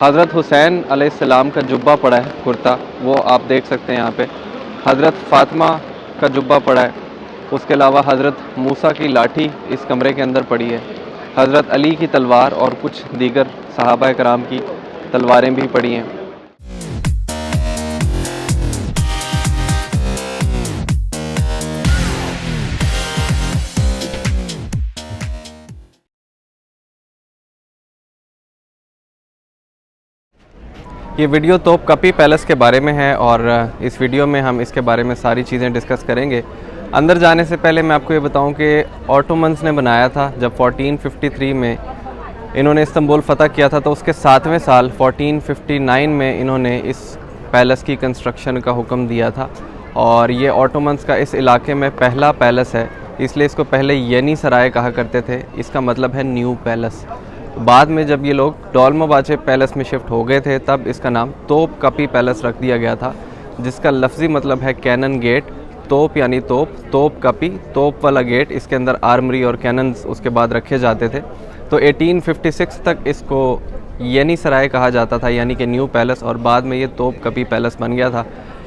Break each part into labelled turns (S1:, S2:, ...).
S1: हज़रत हुसैन अलैहिस्सलाम का जुब्बा पड़ा है, कुर्ता, वो आप देख सकते हैं यहाँ पे। हज़रत फ़ातिमा का जुब्बा पड़ा है। उसके अलावा हज़रत मूसा की लाठी इस कमरे के अंदर पड़ी है। हज़रत अली की तलवार और कुछ दीगर सहाबा कराम की तलवारें भी पड़ी हैं। ये वीडियो तोप कपी पैलेस के बारे में है और इस वीडियो में हम इसके बारे में सारी चीज़ें डिस्कस करेंगे। अंदर जाने से पहले मैं आपको ये बताऊं कि ऑटोमन्स ने बनाया था जब 1453 में इन्होंने इस्तांबुल फ़तह किया था, तो उसके 7वें साल 1459 में इन्होंने इस पैलेस की कंस्ट्रक्शन का हुक्म दिया था। और ये ऑटोमन्स का इस इलाके में पहला पैलेस है, इसलिए इसको पहले येनी सराय कहा करते थे। इसका मतलब है न्यू पैलेस। बाद में जब ये लोग डोलमाबाचे पैलेस में शिफ्ट हो गए थे, तब इसका नाम तोप कपी पैलेस रख दिया गया था, जिसका लफ्ज़ी मतलब है कैनन गेट। तोप यानी तोप, तोप कपी, तोप वाला गेट। इसके अंदर आर्मरी और कैनन्स उसके बाद रखे जाते थे। तो 1856 तक इसको येनी सराय कहा जाता था, यानी कि न्यू पैलेस, और बाद में ये तोप कपी पैलेस बन गया था।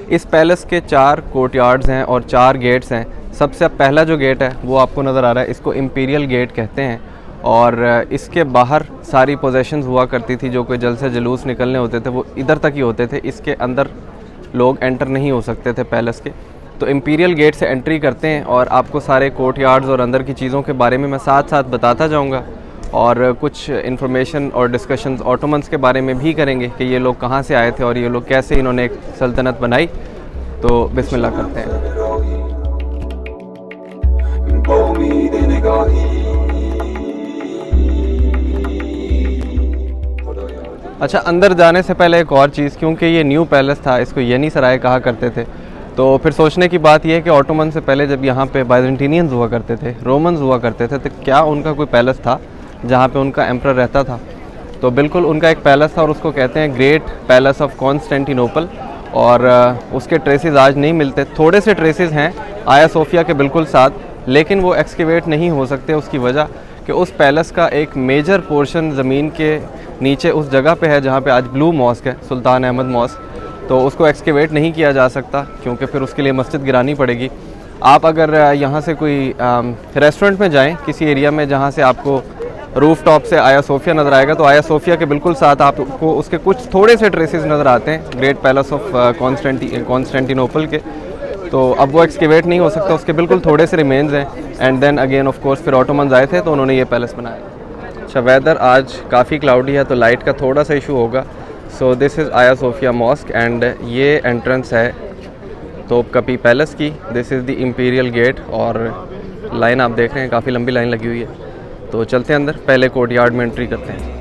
S1: इस पैलेस के 4 कोर्टयार्ड्स हैं और 4 गेट्स हैं। सबसे पहला जो गेट है वो आपको नज़र आ रहा है, इसको इम्पीरियल गेट कहते हैं। और इसके बाहर सारी पोजेशंस हुआ करती थी, जो कोई जल से जुलूस निकलने होते थे वो इधर तक ही होते थे। इसके अंदर लोग एंटर नहीं हो सकते थे पैलेस के। तो इम्पीरियल गेट से एंट्री करते हैं और आपको सारे कोर्टयार्ड्स और अंदर की चीज़ों के बारे में मैं साथ साथ बताता जाऊंगा, और कुछ इन्फॉर्मेशन और डिस्कशंस ऑटोमन्स के बारे में भी करेंगे कि ये लोग कहाँ से आए थे और ये लोग कैसे इन्होंने एक सल्तनत बनाई। तो बिस्मिल्लाह करते हैं। अच्छा, अंदर जाने से पहले एक और चीज़, क्योंकि ये न्यू पैलेस था, इसको येनी सराय कहा करते थे, तो फिर सोचने की बात यह है कि ऑटोमन से पहले जब यहाँ पे बाइजेंटीनियंस हुआ करते थे, रोमन्स हुआ करते थे, तो क्या उनका कोई पैलेस था जहाँ पे उनका एम्परर रहता था? तो बिल्कुल उनका एक पैलेस था और उसको कहते हैं ग्रेट पैलेस ऑफ कॉन्स्टेंटिनोपल। और उसके ट्रेसेस आज नहीं मिलते। थोड़े से ट्रेसेस हैं आया सोफिया के बिल्कुल साथ, लेकिन वो एक्सकेवेट नहीं हो सकते। उसकी वजह कि उस पैलेस का एक मेजर पोर्शन ज़मीन के नीचे उस जगह पे है जहाँ पे आज ब्लू मॉस्क है, सुल्तान अहमद मॉस्क। तो उसको एक्सकेवेट नहीं किया जा सकता, क्योंकि फिर उसके लिए मस्जिद गिरानी पड़ेगी। आप अगर यहाँ से कोई रेस्टोरेंट में जाएं किसी एरिया में जहाँ से आपको रूफ टॉप से आया सोफिया नज़र आएगा, तो आया सोफिया के बिल्कुल साथ आपको उसके कुछ थोड़े से ट्रेसेस नज़र आते हैं ग्रेट पैलेस ऑफ कॉन्स्टेंटिनोपल के। तो अब वो एक्सकेवेट नहीं हो सकता, उसके बिल्कुल थोड़े से रिमेन्स हैं। And then again of course फिर ऑटोमन्स आए थे तो उन्होंने ये पैलेस बनाया। अच्छा, वेदर आज काफ़ी क्लाउडी है तो लाइट का थोड़ा सा इशू होगा। So this is Aya Sofia mosque and ये एंट्रेंस है तोप कपी पैलेस की। This is the imperial gate और लाइन आप देख रहे हैं, काफ़ी लंबी लाइन लगी हुई है। तो चलते हैं अंदर, पहले कोर्टयार्ड में एंट्री करते हैं।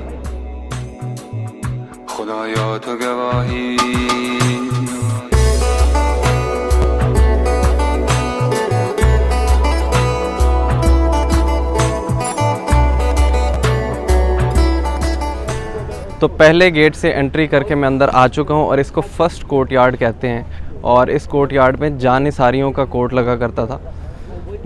S1: तो पहले गेट से एंट्री करके मैं अंदर आ चुका हूँ और इसको फर्स्ट कोर्टयार्ड कहते हैं। और इस कोर्टयार्ड में जानिसारियों का कोर्ट लगा करता था।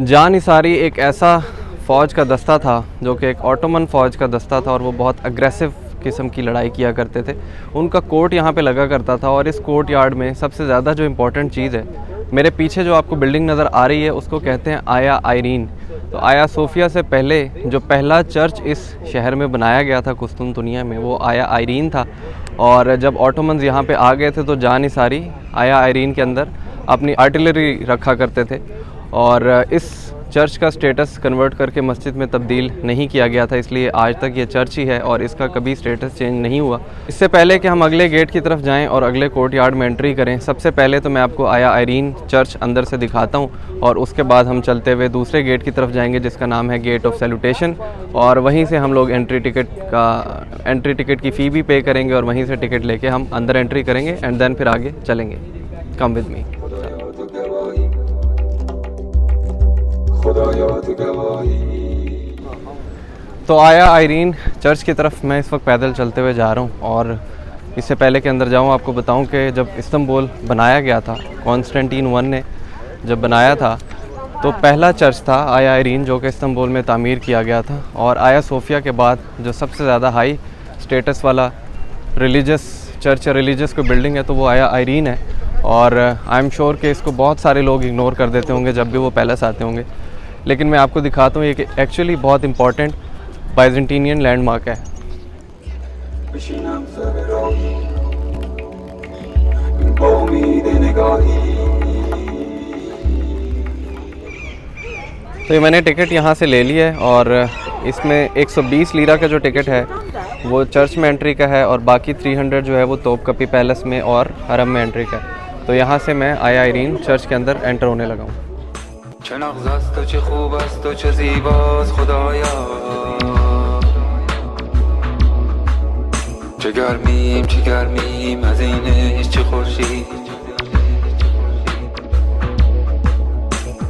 S1: जानिसारी एक ऐसा फ़ौज का दस्ता था जो कि एक ऑटोमन फ़ौज का दस्ता था और वो बहुत अग्रेसिव किस्म की लड़ाई किया करते थे। उनका कोर्ट यहाँ पे लगा करता था। और इस कोर्टयार्ड में सबसे ज़्यादा जो इम्पोर्टेंट चीज़ है, मेरे पीछे जो आपको बिल्डिंग नज़र आ रही है उसको कहते हैं आया आयरीन। तो आया सोफिया से पहले जो पहला चर्च इस शहर में बनाया गया था कुस्तुनतुनिया में, वो आया आयरीन था। और जब ऑटोमन्स यहाँ पे आ गए थे तो जानिसारी आया आयरीन के अंदर अपनी आर्टिलरी रखा करते थे। और इस चर्च का स्टेटस कन्वर्ट करके मस्जिद में तब्दील नहीं किया गया था, इसलिए आज तक ये चर्च ही है और इसका कभी स्टेटस चेंज नहीं हुआ। इससे पहले कि हम अगले गेट की तरफ जाएं और अगले कोर्टयार्ड में एंट्री करें, सबसे पहले तो मैं आपको आया आयरीन चर्च अंदर से दिखाता हूं और उसके बाद हम चलते हुए दूसरे गेट की तरफ जाएंगे जिसका नाम है गेट ऑफ सैल्यूटेशन। और वहीं से हम लोग एंट्री टिकट की फ़ी भी पे करेंगे और वहीं से टिकट लेके हम अंदर एंट्री करेंगे एंड देन फिर आगे चलेंगे। Come with me. तो आया आयरीन चर्च की तरफ मैं इस वक्त पैदल चलते हुए जा रहा हूँ। और इससे पहले के अंदर जाऊँ आपको बताऊँ कि जब इस्तांबुल बनाया गया था, कॉन्स्टेंटीन I ने जब बनाया था, तो पहला चर्च था आया आयरीन जो कि इस्तांबुल में तामीर किया गया था। और आया सोफिया के बाद जो सबसे ज़्यादा हाई स्टेटस वाला रिलीजियस चर्च या रिलीजियस कोई बिल्डिंग है तो वो आया आयरीन है। और आई एम श्योर कि इसको बहुत सारे लोग इग्नोर कर देते होंगे जब भी वो पैलेस आते होंगे, लेकिन मैं आपको दिखाता हूँ ये कि एक्चुअली बहुत इंपॉर्टेंट बाइजेंटीनियन लैंडमार्क है। तो ये मैंने टिकट यहाँ से ले लिया है और इसमें 120 लीरा का जो टिकट है वो चर्च में एंट्री का है और बाकी 300 जो है वो तोपकपी पैलेस में और हरम में एंट्री का है। तो यहाँ से मैं आया आयरीन चर्च के अंदर एंटर होने लगा हूँ।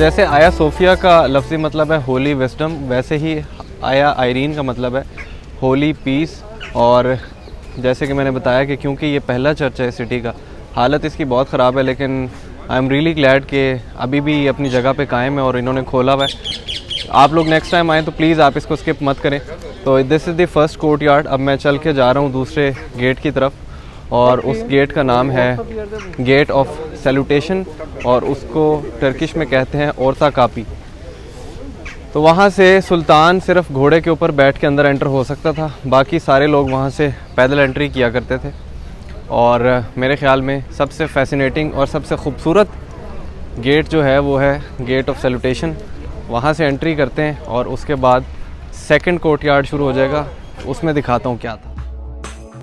S1: जैसे आया सोफिया का लफ्ज़ी मतलब है होली विस्डम, वैसे ही आया आयरीन का मतलब है होली पीस। और जैसे कि मैंने बताया कि क्योंकि ये पहला चर्च है सिटी का, हालत इसकी बहुत ख़राब है, लेकिन आई एम रियली ग्लैड कि अभी भी अपनी जगह पे कायम है और इन्होंने खोला हुआ है। आप लोग नेक्स्ट टाइम आएँ तो प्लीज़ आप इसको स्किप मत करें। तो this is the first court yard. अब मैं चल के जा रहा हूँ दूसरे गेट की तरफ और उस गेट का नाम है गेट ऑफ सैल्यूटेशन और उसको टर्किश में कहते हैं औरता कापी। तो वहाँ से सुल्तान सिर्फ घोड़े के ऊपर बैठ के अंदर एंटर हो सकता था, बाकी सारे लोग वहाँ से पैदल एंट्री किया करते थे। और मेरे ख़्याल में सबसे फैसिनेटिंग और सबसे ख़ूबसूरत गेट जो है वो है गेट ऑफ सैल्यूटेशन। वहाँ से एंट्री करते हैं और उसके बाद सेकंड कोर्ट यार्ड शुरू हो जाएगा, उसमें दिखाता हूँ क्या था।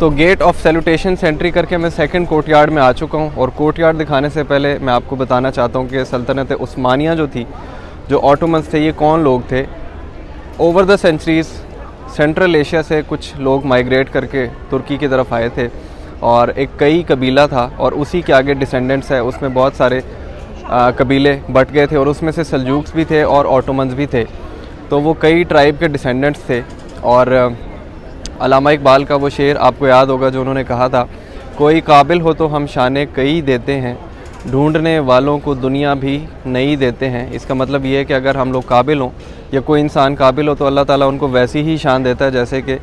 S1: तो गेट ऑफ सैल्यूटेशन से एंट्री करके मैं सेकंड कोर्ट यार्ड में आ चुका हूँ। और कोर्ट यार्ड दिखाने से पहले मैं आपको बताना चाहता हूँ कि सल्तनत उस्मानिया जो थी, जो ऑटोमन्स थे, ये कौन लोग थे। Over the centuries central Asia से कुछ लोग माइग्रेट करके तुर्की की तरफ आए थे और एक कई कबीला था और उसी के आगे डिसेंडेंट्स है, उसमें बहुत सारे कबीले बट गए थे और उसमें से सल्जूक्स भी थे और ऑटोमन्स भी थे। तो वो कई ट्राइब के डिसेंडेंट्स थे। और अल्लामा इकबाल का वो शेर आपको याद होगा जो उन्होंने कहा था, कोई काबिल हो तो हम शाने कई देते हैं, ढूंढने वालों को दुनिया भी नहीं देते हैं। इसका मतलब ये है कि अगर हम लोग काबिल हों या कोई इंसान काबिल हो तो अल्लाह ताला उनको वैसी ही शान देता है जैसे कि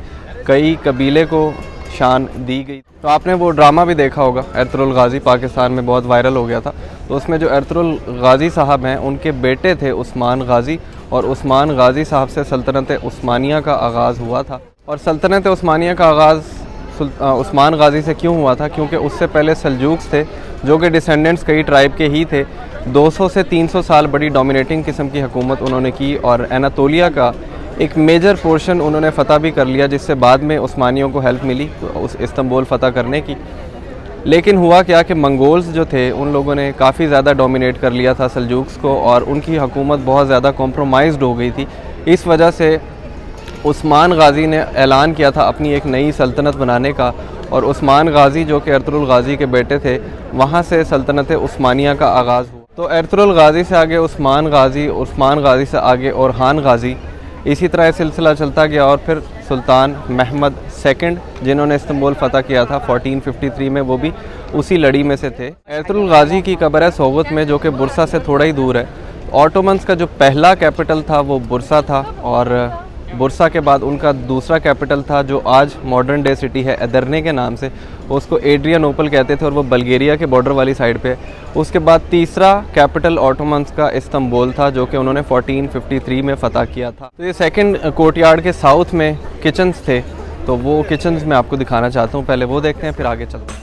S1: कई कबीले को शान दी गई। तो आपने वो ड्रामा भी देखा होगा एरतुगरुल गाज़ी, पाकिस्तान में बहुत वायरल हो गया था। तो उसमें जो एरतुगरुल गाज़ी साहब हैं उनके बेटे थे उस्मान गाज़ी, और उस्मान गाज़ी साहब से सल्तनत उस्मानिया का आगाज़ हुआ था। और सल्तनत उस्मानिया का आगाज़ उस्मान गाज़ी से क्यों हुआ था? क्योंकि उससे पहले सल्जूक्स थे जो कि डिसेंडेंट्स कई ट्राइब के ही थे। 200 से 300 साल बड़ी डोमिनेटिंग किस्म की हुकूमत उन्होंने की और एनातोलिया का एक मेजर पोर्शन उन्होंने फ़तह भी कर लिया, जिससे बाद में उस्मानियों को हेल्प मिली उस इस्तांबुल फ़तह करने की। लेकिन हुआ क्या कि मंगोल्स जो थे उन लोगों ने काफ़ी ज़्यादा डोमिनेट कर लिया था सल्जूक्स को और उनकी हुकूमत बहुत ज़्यादा कॉम्प्रोमाइज़्ड हो गई थी। इस वजह से उस्मान गाज़ी ने ऐलान किया था अपनी एक नई सल्तनत बनाने का, और उस्मान गाज़ी जो कि एरतुगरुल गाज़ी के बेटे थे, वहाँ से सल्तनत उस्मानिया का आगाज़ हुआ। तो एरतुगरुल गाज़ी से आगे उस्मान गाज़ी से आगे ओरहान गाज़ी, इसी तरह सिलसिला चलता गया। और फिर सुल्तान महमद सेकंड जिन्होंने इस्तांबुल फ़तह किया था 1453 में, वो भी उसी लड़ी में से थे। एरतुगरुल गाज़ी की कब्र है सोगत में, जो कि बुरसा से थोड़ा ही दूर है। ऑटोमन्स का जो पहला कैपिटल था वो बुरसा था और बुरसा के बाद उनका दूसरा कैपिटल था जो आज मॉडर्न डे सिटी है एदरने के नाम से, उसको एड्रियानोपल कहते थे और वो बल्गेरिया के बॉर्डर वाली साइड पे। उसके बाद तीसरा कैपिटल ऑटोमन्स का इस्तांबुल था जो कि उन्होंने 1453 में फ़तह किया था। तो ये सेकंड कोर्टयार्ड के साउथ में किचन्स थे, तो वो किचन्स मैं आपको दिखाना चाहता हूँ, पहले वो देखते हैं फिर आगे चलते हैं।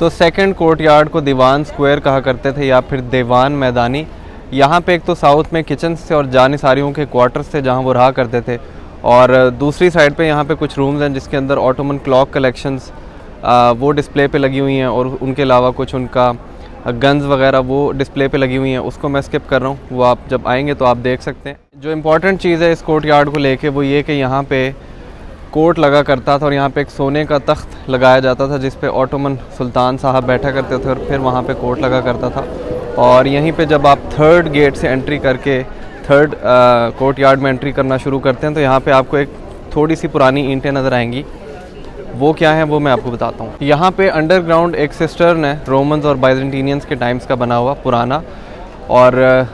S1: तो सेकंड कोर्टयार्ड को दीवान स्क्वायर कहा करते थे या फिर दीवान मैदानी। यहाँ पे एक तो साउथ में किचन्स थे और जानिसारियों के क्वार्टर्स थे जहाँ वो रहा करते थे, और दूसरी साइड पे यहाँ पे कुछ रूम्स हैं जिसके अंदर ऑटोमन क्लॉक कलेक्शंस वो डिस्प्ले पे लगी हुई हैं, और उनके अलावा कुछ उनका गन्स वगैरह वो डिस्प्ले पे लगी हुई हैं। उसको मैं स्किप कर रहा हूँ, वो आप जब आएंगे तो आप देख सकते हैं। जो इम्पोर्टेंट चीज़ है इस कोर्टयार्ड को लेके वो ये कि यहाँ पे कोर्ट लगा करता था और यहाँ पे एक सोने का तख्त लगाया जाता था जिस पे ऑटोमन सुल्तान साहब बैठा करते थे और फिर वहाँ पे कोर्ट लगा करता था। और यहीं पे जब आप थर्ड गेट से एंट्री करके थर्ड कोर्टयार्ड में एंट्री करना शुरू करते हैं तो यहाँ पे आपको एक थोड़ी सी पुरानी ईंटें नज़र आएंगी। वो क्या है वो मैं आपको बताता हूँ। यहाँ पे अंडरग्राउंड एक सिस्टर्न है, रोमन्स और बाइजेंटीनियंस के टाइम्स का बना हुआ पुराना, और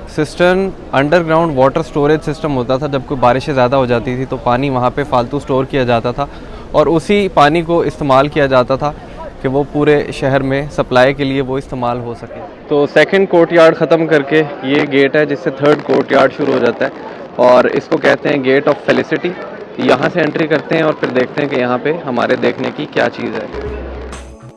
S1: cistern underground water storage system होता था। जब कोई बारिशें ज़्यादा हो जाती थी तो पानी वहाँ पे फालतू स्टोर किया जाता था और उसी पानी को इस्तेमाल किया जाता था कि वो पूरे शहर में सप्लाई के लिए वो इस्तेमाल हो सके। तो सेकंड कोर्टयार्ड ख़त्म करके ये गेट है जिससे थर्ड कोर्टयार्ड शुरू हो जाता है और इसको कहते हैं गेट ऑफ फेलिसिटी। यहाँ से एंट्री करते हैं और फिर देखते हैं कि यहाँ पे हमारे देखने की क्या चीज़ है।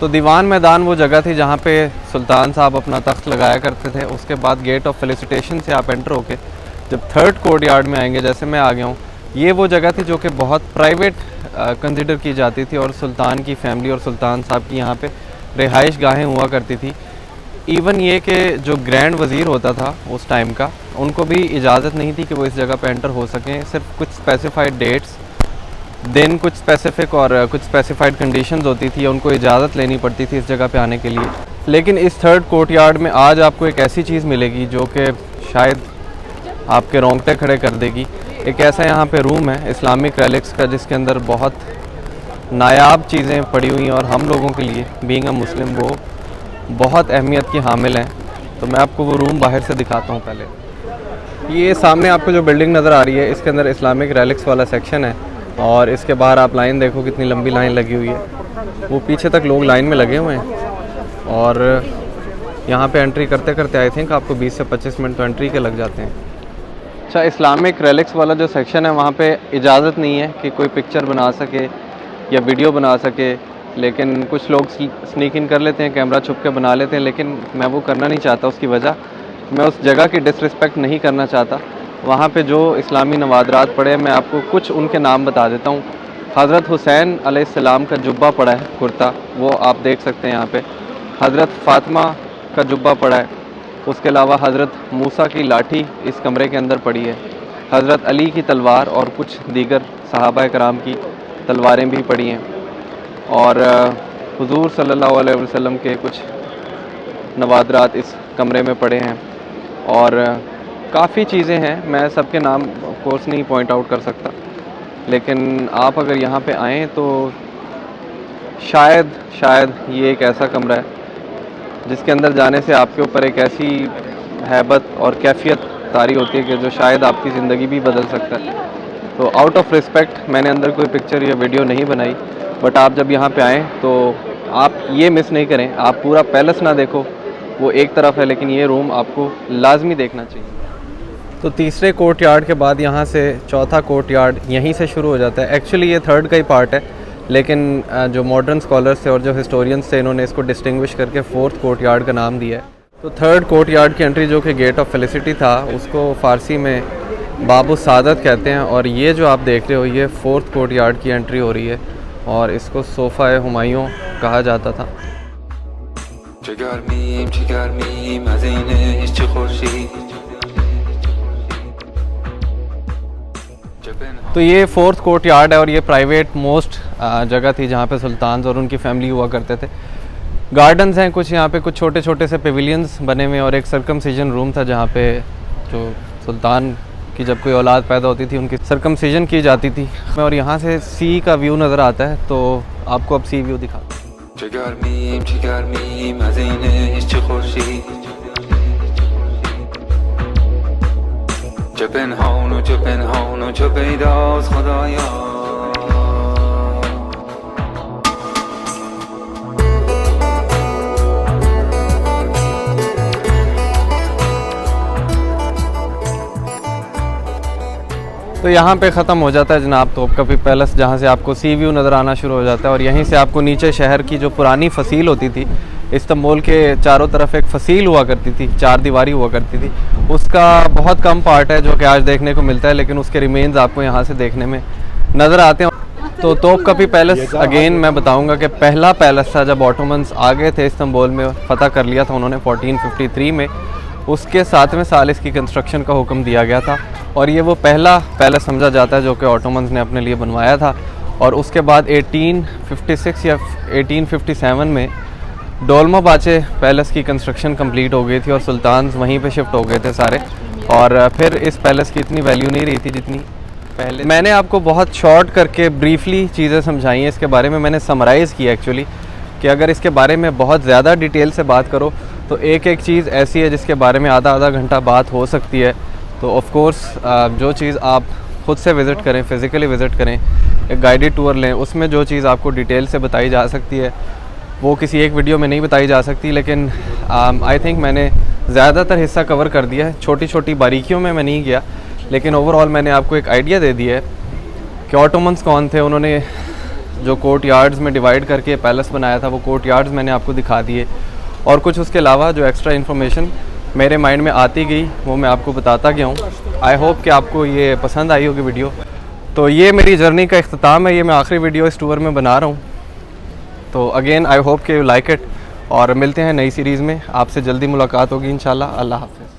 S1: तो दीवान मैदान वो जगह थी जहाँ पे सुल्तान साहब अपना तख्त लगाया करते थे। उसके बाद गेट ऑफ फेलिसिटेशन से आप एंटर होके जब थर्ड कोर्टयार्ड में आएंगे, जैसे मैं आ गया हूँ, ये वो जगह थी जो कि बहुत प्राइवेट कंसिडर की जाती थी और सुल्तान की फैमिली और सुल्तान साहब की यहाँ पे रिहाइश गाहें हुआ करती थी। इवन ये कि जो ग्रैंड वज़ीर होता था उस टाइम का, उनको भी इजाज़त नहीं थी कि वो इस जगह पे एंटर हो सकें। सिर्फ कुछ स्पेसिफाइड डेट्स, दिन कुछ स्पेसिफिक और कुछ स्पेसिफाइड कंडीशंस होती थी, उनको इजाज़त लेनी पड़ती थी इस जगह पे आने के लिए। लेकिन इस थर्ड कोर्टयार्ड में आज आपको एक ऐसी चीज़ मिलेगी जो कि शायद आपके रोंगटे खड़े कर देगी। एक ऐसा यहाँ पे रूम है इस्लामिक रेलिक्स का जिसके अंदर बहुत नायाब चीज़ें पड़ी हुई हैं और हम लोगों के लिए बीइंग अ मुस्लिम वो बहुत अहमियत की हामिल हैं। तो मैं आपको वो रूम बाहर से दिखाता हूँ। पहले ये सामने आपको जो बिल्डिंग नज़र आ रही है इसके अंदर इस्लामिक रेलिक्स वाला सेक्शन है और इसके बाहर आप लाइन देखो कितनी लंबी लाइन लगी हुई है। वो पीछे तक लोग लाइन में लगे हुए हैं और यहाँ पे एंट्री करते करते आई थिंक आपको 20 से 25 मिनट तो एंट्री के लग जाते हैं। अच्छा, इस्लामिक रेलिक्स वाला जो सेक्शन है वहाँ पे इजाज़त नहीं है कि कोई पिक्चर बना सके या वीडियो बना सके, लेकिन कुछ लोग स्नीक इन कर लेते हैं, कैमरा छुप के बना लेते हैं, लेकिन मैं वो करना नहीं चाहता। उसकी वजह मैं उस जगह की डिसरिस्पेक्ट नहीं करना चाहता। वहाँ पे जो इस्लामी नवादरात पड़े, मैं आपको कुछ उनके नाम बता देता हूँ। हज़रत हुसैन अलैहिस्सलाम का जुब्बा पड़ा है, कुर्ता, वो आप देख सकते हैं यहाँ पे। हज़रत फ़ातिमा का जुब्बा पड़ा है। उसके अलावा हज़रत मूसा की लाठी इस कमरे के अंदर पड़ी है। हज़रत अली की तलवार और कुछ दीगर सहाबा कराम की तलवारें भी पड़ी हैं और हुजूर सल्लल्लाहु अलैहि वसल्लम के कुछ नवादरात इस कमरे में पड़े हैं और काफ़ी चीज़ें हैं। मैं सबके नाम ऑफ कोर्स नहीं पॉइंट आउट कर सकता, लेकिन आप अगर यहाँ पे आएँ तो शायद ये एक ऐसा कमरा है जिसके अंदर जाने से आपके ऊपर एक ऐसी हैबत और कैफियत तारी होती है कि जो शायद आपकी ज़िंदगी भी बदल सकता है। तो आउट ऑफ रिस्पेक्ट मैंने अंदर कोई पिक्चर या वीडियो नहीं बनाई, बट आप जब यहाँ पे आएँ तो आप ये मिस नहीं करें। आप पूरा पैलेस ना देखो, वो एक तरफ है, लेकिन ये रूम आपको लाजमी देखना चाहिए। तो तीसरे कोर्ट यार्ड के बाद यहाँ से चौथा कोर्ट यार्ड यहीं से शुरू हो जाता है। एक्चुअली ये थर्ड का ही पार्ट है, लेकिन जो मॉडर्न स्कॉलर्स थे और जो हिस्टोरियंस थे इन्होंने इसको डिस्टिंग्विश करके फोर्थ कोर्ट यार्ड का नाम दिया है। तो थर्ड कोर्ट यार्ड की एंट्री जो कि गेट ऑफ फेलिसिटी था, उसको फ़ारसी में बाबु सादत कहते हैं। और ये जो आप देख रहे हो ये फोर्थ कोर्ट यार्ड की एंट्री हो रही है और इसको सोफ़ा हुमायूं कहा जाता था। तो ये फोर्थ कोर्ट यार्ड है और ये प्राइवेट मोस्ट जगह थी जहाँ पे सुल्तान और उनकी फैमिली हुआ करते थे। गार्डन्स हैं कुछ यहाँ पे, कुछ छोटे छोटे से पेविलियंस बने हुए और एक सर्कमसिजन रूम था जहाँ पे जो सुल्तान की जब कोई औलाद पैदा होती थी उनकी सर्कमसिजन की जाती थी। और यहाँ से सी का व्यू नज़र आता है, तो आपको अब सी व्यू दिखा। तो यहाँ पे ख़त्म हो जाता है जनाब तोपकापी पैलेस, जहाँ से आपको सी व्यू नज़र आना शुरू हो जाता है। और यहीं से आपको नीचे शहर की जो पुरानी फसील होती थी, इस्तांबुल के चारों तरफ एक फसील हुआ करती थी, चार दीवारी हुआ करती थी, उसका बहुत कम पार्ट है जो कि आज देखने को मिलता है, लेकिन उसके रिमेन्स आपको यहाँ से देखने में नज़र आते हैं। तो तोपकापी पैलेस अगेन मैं बताऊँगा कि पहला पैलेस था जब ऑटोमन्स आ गए थे इस्तांबुल में, फ़तह कर लिया था उन्होंने 1453 में। उसके 7वें साल इसकी कंस्ट्रक्शन का हुक्म दिया गया था और ये वो पहला पैलेस समझा जाता है जो कि ऑटोमन्स ने अपने लिए बनवाया था। और उसके बाद 1856 या 1857 में डोलमाबाचे पैलेस की कंस्ट्रक्शन कंप्लीट हो गई थी और सुल्तान वहीं पे शिफ्ट हो गए थे सारे। और फिर इस पैलेस की इतनी वैल्यू नहीं रही थी जितनी पहले। मैंने आपको बहुत शॉर्ट करके ब्रीफली चीज़ें समझाई हैं इसके बारे में, मैंने समराइज़ किया एक्चुअली कि अगर इसके बारे में बहुत ज़्यादा डिटेल से बात करो तो एक एक चीज़ ऐसी है जिसके बारे में आधा घंटा बात हो सकती है। तो ऑफ़ कोर्स जो चीज़ आप ख़ुद से विज़िट करें, फ़िज़िकली विज़िट करें, एक गाइडेड टूर लें, उसमें जो चीज़ आपको डिटेल से बताई जा सकती है वो किसी एक वीडियो में नहीं बताई जा सकती। लेकिन आई थिंक मैंने ज़्यादातर हिस्सा कवर कर दिया है, छोटी छोटी बारीकियों में मैं नहीं गया, लेकिन ओवरऑल मैंने आपको एक आइडिया दे दिया है कि ऑटोमन्स कौन थे। उन्होंने जो कोर्ट यार्ड्स में डिवाइड करके पैलेस बनाया था वो कोर्ट यार्ड्स मैंने आपको दिखा दिए, और कुछ उसके अलावा जो एक्स्ट्रा इन्फॉर्मेशन मेरे माइंड में आती गई वो मैं आपको बताता गया हूँ। आई होप कि आपको ये पसंद आई होगी वीडियो। तो ये मेरी जर्नी का इख्तिताम है, ये मैं आखिरी वीडियो इस टूर में बना रहा हूँ। तो अगेन आई होप कि यू लाइक इट, और मिलते हैं नई सीरीज़ में, आपसे जल्दी मुलाकात होगी इंशाल्लाह। अल्लाह हाफ़िज़।